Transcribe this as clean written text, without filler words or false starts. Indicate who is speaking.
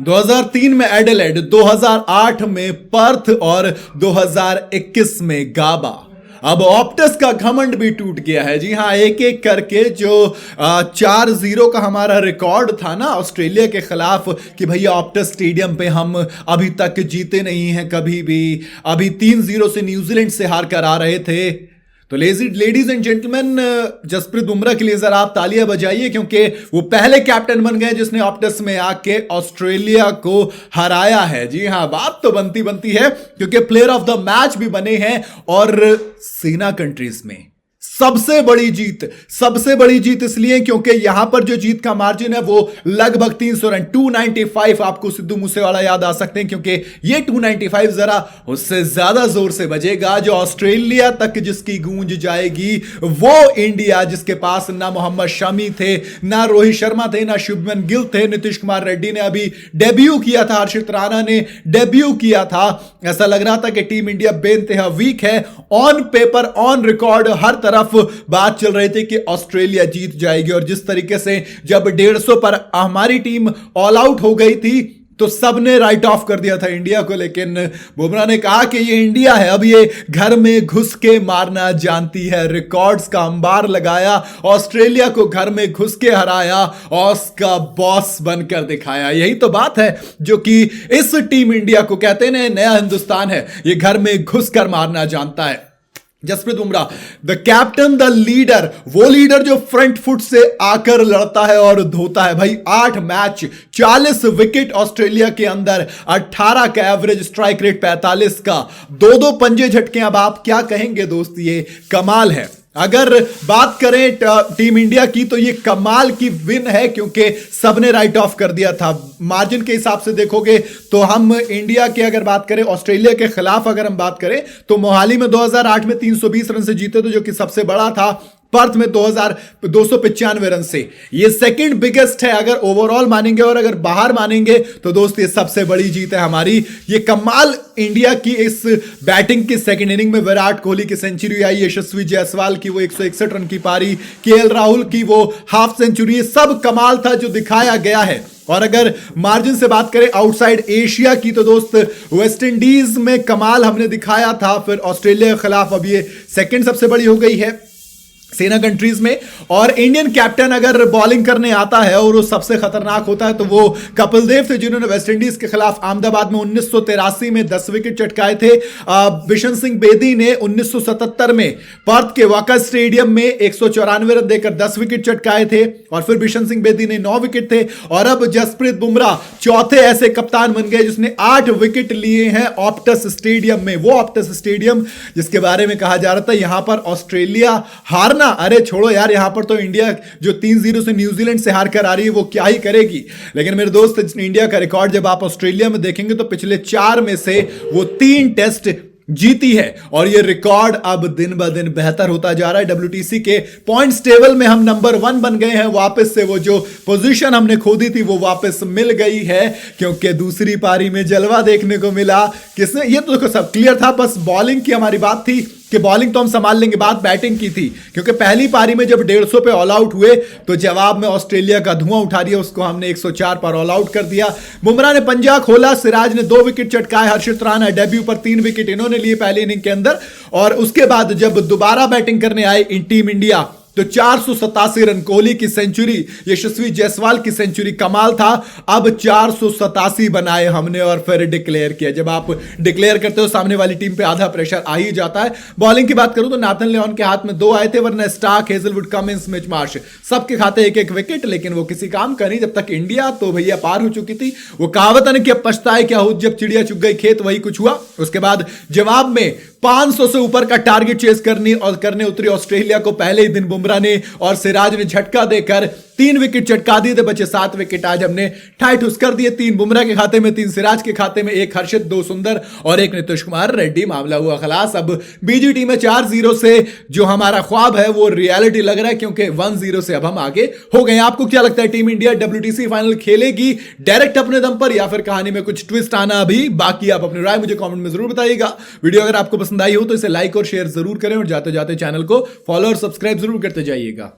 Speaker 1: 2003 में एडिलेड, 2008 में पर्थ और 2021 में गाबा। अब ऑप्टस का घमंड भी टूट गया है। जी हां, एक एक करके जो 4-0 का हमारा रिकॉर्ड था ना ऑस्ट्रेलिया के खिलाफ कि भैया ऑप्टस स्टेडियम पे हम अभी तक जीते नहीं हैं कभी भी, अभी 3-0 से न्यूजीलैंड से हार कर आ रहे थे। तो ladies and gentleman, Jasprit Bumrah के लिए जरा आप तालियां बजाइए, क्योंकि वो पहले कैप्टन बन गए जिसने ऑप्टस में आके ऑस्ट्रेलिया को हराया है। जी हां, बात तो बनती है, क्योंकि प्लेयर ऑफ द मैच भी बने हैं और सेना कंट्रीज में सबसे बड़ी जीत इसलिए क्योंकि यहां पर जो जीत का मार्जिन है वो लगभग 300 रन, 295। आपको सिद्धू मूसेवाला याद आ सकते हैं, क्योंकि ये 295 जरा उससे ज्यादा जोर से बजेगा। जो ऑस्ट्रेलिया तक जिसकी गूंज जाएगी वो इंडिया, जिसके पास ना मोहम्मद शमी थे, ना रोहित शर्मा थे, ना शुभमन गिल थे, नीतीश कुमार रेड्डी ने अभी डेब्यू किया था, हर्षित राणा ने डेब्यू किया था। ऐसा लग रहा था कि टीम इंडिया बेइंतहा वीक है। ऑन पेपर, ऑन रिकॉर्ड, हर तरफ बात चल रही थी कि ऑस्ट्रेलिया जीत जाएगी। और जिस तरीके से जब 150 पर हमारी टीम ऑल आउट हो गई थी तो सबने राइट ऑफ कर दिया था इंडिया को, लेकिन बुमराह ने कहा कि ये इंडिया है, अब ये घर में घुस के मारना जानती है। रिकॉर्ड्स का अंबार लगाया, ऑस्ट्रेलिया को घर में घुस के हराया और उसका बॉस बनकर दिखाया। यही तो बात है जो कि इस टीम इंडिया को कहते हैं नया हिंदुस्तान है, ये घर में घुस कर मारना जानता है। Jasprit Bumrah the captain, the leader, वो लीडर जो फ्रंट फुट से आकर लड़ता है और धोता है। भाई 8 मैच, 40 विकेट ऑस्ट्रेलिया के अंदर, 18 का एवरेज स्ट्राइक रेट, 45 का, 2-2 पंजे झटके। अब आप क्या कहेंगे दोस्त, ये कमाल है। अगर बात करें टीम इंडिया की तो ये कमाल की विन है, क्योंकि सबने राइट ऑफ कर दिया था। मार्जिन के हिसाब से देखोगे तो हम इंडिया की अगर बात करें, ऑस्ट्रेलिया के खिलाफ अगर हम बात करें तो मोहाली में 2008 में 320 रन से जीते थे, जो कि सबसे बड़ा था। पर्थ में 295 रन से, ये सेकंड बिगेस्ट है अगर ओवरऑल मानेंगे, और अगर बाहर मानेंगे तो दोस्त ये सबसे बड़ी जीत है हमारी। ये कमाल इंडिया की इस बैटिंग की सेकंड इनिंग में विराट कोहली की सेंचुरी आई, यशस्वी जायसवाल की वो 161 रन की पारी, केएल राहुल की वो हाफ सेंचुरी, ये सब कमाल था जो दिखाया गया है। और अगर मार्जिन से बात करें आउटसाइड एशिया की तो दोस्त वेस्ट इंडीज में कमाल हमने दिखाया था, फिर ऑस्ट्रेलिया के खिलाफ अब ये सेकंड सबसे बड़ी हो गई है सेना कंट्रीज में। और इंडियन कैप्टन अगर बॉलिंग करने आता है और वो सबसे खतरनाक होता है तो वो कपिल देव थे, जिन्होंने वेस्ट इंडीज के खिलाफ अहमदाबाद में 1983 में 10 विकेट चटकाए थे। बिशन सिंह बेदी ने 1977 में पर्थ के वाका स्टेडियम में 194 रन देकर 10 विकेट चटकाए थे, और फिर बिशन सिंह बेदी ने 9 विकेट थे। और अब जसप्रीत बुमराह चौथे ऐसे कप्तान बन गए जिसने 8 विकेट लिए हैं ऑप्टस स्टेडियम में। वो ऑप्टस स्टेडियम जिसके बारे में कहा जा रहा था यहां पर ऑस्ट्रेलिया हारना, अरे छोड़ो यार, यहां पर तो इंडिया जो 3-0 से न्यूजीलैंड से हार कर आ रही है वो क्या ही करेगी। लेकिन मेरे दोस्त, इंडिया का रिकॉर्ड जब आप ऑस्ट्रेलिया में देखेंगे तो पिछले 4 में से वो 3 टेस्ट जीती है, और ये रिकॉर्ड अब दिन ब दिन बेहतर होता जा रहा है। WTC के पॉइंट्स टेबल में हम नंबर 1 बन गए हैं वापस से। वो जो पोजीशन हमने खोदी थी वो वापस मिल गई है, क्योंकि दूसरी पारी में जलवा देखने को मिला। किसने, ये तो सब क्लियर था, बस बॉलिंग की हमारी बात थी कि बॉलिंग तो हम संभाल लेंगे, बात बैटिंग की थी। क्योंकि पहली पारी में जब 150 पे ऑल आउट हुए तो जवाब में ऑस्ट्रेलिया का धुआं उठा दिया, उसको हमने 104 पर ऑल आउट कर दिया। बुमराह ने पंजा खोला, सिराज ने 2 विकेट चटकाए, हर्षित राणा डेब्यू पर 3 विकेट इन्होंने लिए पहली इनिंग के अंदर। और उसके बाद जब दोबारा बैटिंग करने आए इन टीम इंडिया तो 487 रन, कोहली की सेंचुरी, यशस्वी जायसवाल की सेंचुरी, कमाल था। अब 487 बनाए हमने और फिर डिक्लेयर किया। जब आप डिक्लेयर करते हो सामने वाली टीम पे आधा प्रेशर आ ही जाता है। बॉलिंग की बात करूं तो नाथन लियोन के हाथ में 2 आए थे, वरना Starc, Hazlewood, Cummins, Mitch Marsh सबके खाते 1-1 विकेट, लेकिन वो किसी काम का नहीं। जब तक इंडिया तो भैया पार हो चुकी थी। वो कहावत है ना कि अब पछताए क्या हो, जब चिड़िया चुग गई खेत, वही कुछ हुआ। उसके बाद जवाब में 500 से ऊपर का टारगेट चेस करने उतरी ऑस्ट्रेलिया को पहले ही दिन बुमराह ने, और सिराज ने झटका देकर 3 विकेट चटका दिए थे, बचे 7 विकेट। आज हमने ठाई ठुस कर दिए, 3 बुमराह के खाते में, 3 सिराज के खाते में, 1 हर्षित, 2 सुंदर और 1 नीतीश कुमार रेड्डी। मामला हुआ खलास। अब बीजीटी में 4-0 से जो हमारा ख्वाब है वो रियलिटी लग रहा है, क्योंकि 1-0 से अब हम आगे हो गए। आपको क्या लगता है, टीम इंडिया WTC फाइनल खेलेगी डायरेक्ट अपने दम पर, या फिर कहानी में कुछ ट्विस्ट आना अभी बाकी? आप अपनी राय मुझे कमेंट में जरूर बताइएगा। वीडियो अगर आपको पसंद आई हो तो इसे लाइक और शेयर जरूर करें, और जाते जाते चैनल को फॉलो और सब्सक्राइब जरूर करते जाइएगा।